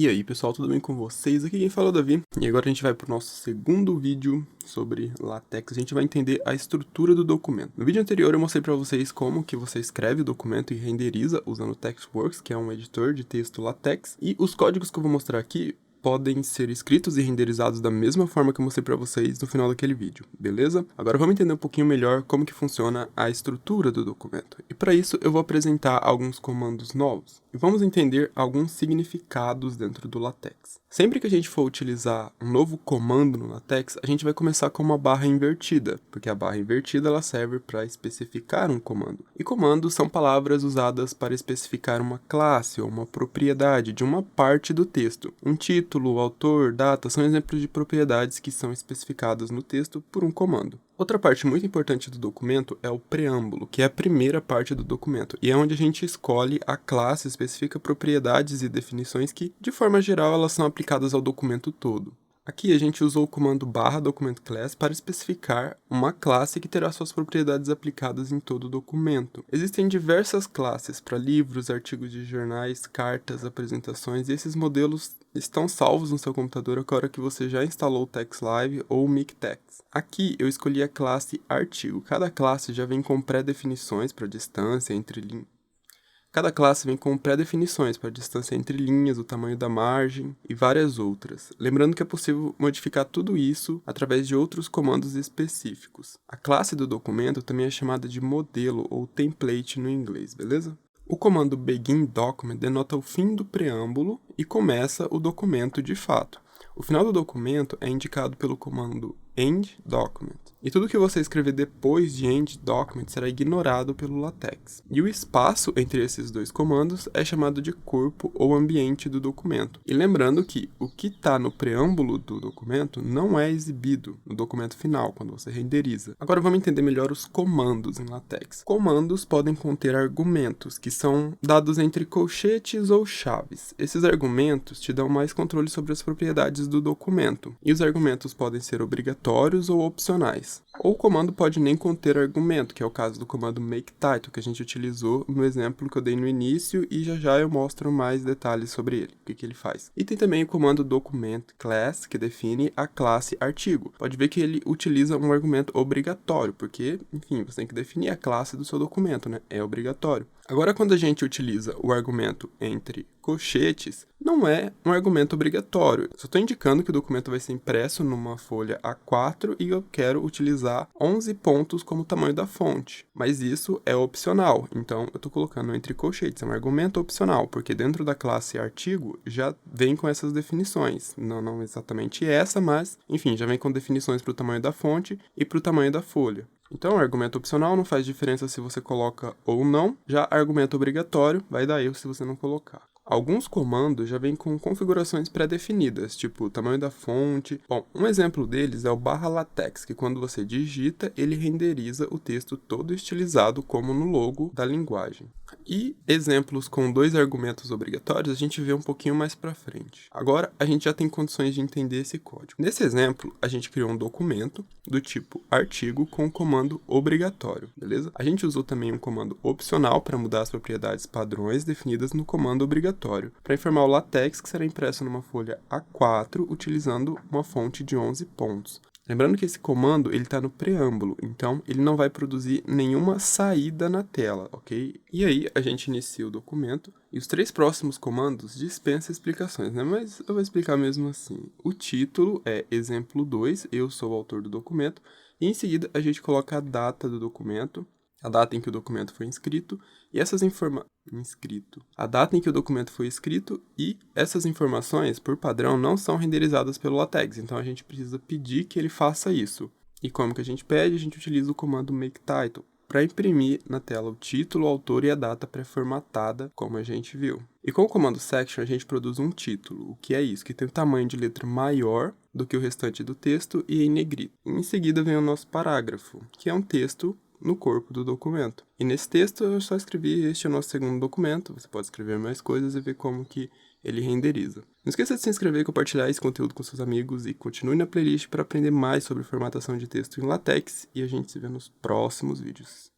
E aí pessoal, tudo bem com vocês? Aqui quem fala é o Davi, e agora a gente vai para o nosso segundo vídeo sobre LaTeX. A gente vai entender a estrutura do documento. No vídeo anterior eu mostrei para vocês como que você escreve o documento e renderiza usando o Textworks, que é um editor de texto LaTeX, e os códigos que eu vou mostrar aqui podem ser escritos e renderizados da mesma forma que eu mostrei para vocês no final daquele vídeo, beleza? Agora vamos entender um pouquinho melhor como que funciona a estrutura do documento. E para isso eu vou apresentar alguns comandos novos e vamos entender alguns significados dentro do LaTeX. Sempre que a gente for utilizar um novo comando no LaTeX, a gente vai começar com uma barra invertida, porque a barra invertida ela serve para especificar um comando. E comandos são palavras usadas para especificar uma classe ou uma propriedade de uma parte do texto. Um título, autor, data são exemplos de propriedades que são especificadas no texto por um comando. Outra parte muito importante do documento é o preâmbulo, que é a primeira parte do documento, e é onde a gente escolhe a classe, especifica propriedades e definições que, de forma geral, elas são aplicadas ao documento todo. Aqui a gente usou o comando /documentClass para especificar uma classe que terá suas propriedades aplicadas em todo o documento. Existem diversas classes para livros, artigos de jornais, cartas, apresentações, e esses modelos estão salvos no seu computador agora que você já instalou o TextLive ou o MikTeX. Aqui eu escolhi a classe artigo. Cada classe já vem com pré-definições para distância entre linhas. Cada classe vem com pré-definições para a distância entre linhas, o tamanho da margem e várias outras. Lembrando que é possível modificar tudo isso através de outros comandos específicos. A classe do documento também é chamada de modelo ou template no inglês, beleza? O comando beginDocument denota o fim do preâmbulo e começa o documento de fato. O final do documento é indicado pelo comando endDocument. E tudo que você escrever depois de endDocument será ignorado pelo LaTeX. E o espaço entre esses dois comandos é chamado de corpo ou ambiente do documento. E lembrando que o que está no preâmbulo do documento não é exibido no documento final, quando você renderiza. Agora vamos entender melhor os comandos em LaTeX. Comandos podem conter argumentos, que são dados entre colchetes ou chaves. Esses argumentos te dão mais controle sobre as propriedades do documento. E os argumentos podem ser obrigatórios ou opcionais. Ou o comando pode nem conter argumento, que é o caso do comando makeTitle, que a gente utilizou no exemplo que eu dei no início, e já eu mostro mais detalhes sobre ele, o que ele faz. E tem também o comando documentClass, que define a classe artigo. Pode ver que ele utiliza um argumento obrigatório, porque, enfim, você tem que definir a classe do seu documento, né? É obrigatório. Agora, quando a gente utiliza o argumento entre colchetes, não é um argumento obrigatório. Só estou indicando que o documento vai ser impresso numa folha A4 e eu quero utilizar 11 pontos como tamanho da fonte. Mas isso é opcional, então eu estou colocando entre colchetes. É um argumento opcional, porque dentro da classe artigo já vem com essas definições. Não exatamente essa, mas, enfim, já vem com definições para o tamanho da fonte e para o tamanho da folha. Então, argumento opcional não faz diferença se você coloca ou não, já argumento obrigatório vai dar erro se você não colocar. Alguns comandos já vêm com configurações pré-definidas, tipo o tamanho da fonte. Bom, um exemplo deles é o /LaTeX, que quando você digita, ele renderiza o texto todo estilizado como no logo da linguagem. E exemplos com dois argumentos obrigatórios a gente vê um pouquinho mais pra frente. Agora, a gente já tem condições de entender esse código. Nesse exemplo, a gente criou um documento do tipo artigo com o comando obrigatório, beleza? A gente usou também um comando opcional para mudar as propriedades padrões definidas no comando obrigatório, para informar o LaTeX que será impresso numa folha A4 utilizando uma fonte de 11 pontos. Lembrando que esse comando ele está no preâmbulo, então ele não vai produzir nenhuma saída na tela, ok? E aí a gente inicia o documento e os três próximos comandos dispensam explicações, né? Mas eu vou explicar mesmo assim. O título é exemplo 2, eu sou o autor do documento, e em seguida a gente coloca a data do documento, a data em que o documento foi inscrito, e a data em que o documento foi escrito, e essas informações, por padrão, não são renderizadas pelo LaTeX, então a gente precisa pedir que ele faça isso. E como que a gente pede? A gente utiliza o comando makeTitle para imprimir na tela o título, o autor e a data pré-formatada, como a gente viu. E com o comando section a gente produz um título, o que é isso? Que tem um tamanho de letra maior do que o restante do texto e em negrito. E em seguida vem o nosso parágrafo, que é um texto no corpo do documento. E nesse texto eu só escrevi este é o nosso segundo documento, você pode escrever mais coisas e ver como que ele renderiza. Não esqueça de se inscrever, compartilhar esse conteúdo com seus amigos e continue na playlist para aprender mais sobre formatação de texto em LaTeX e a gente se vê nos próximos vídeos.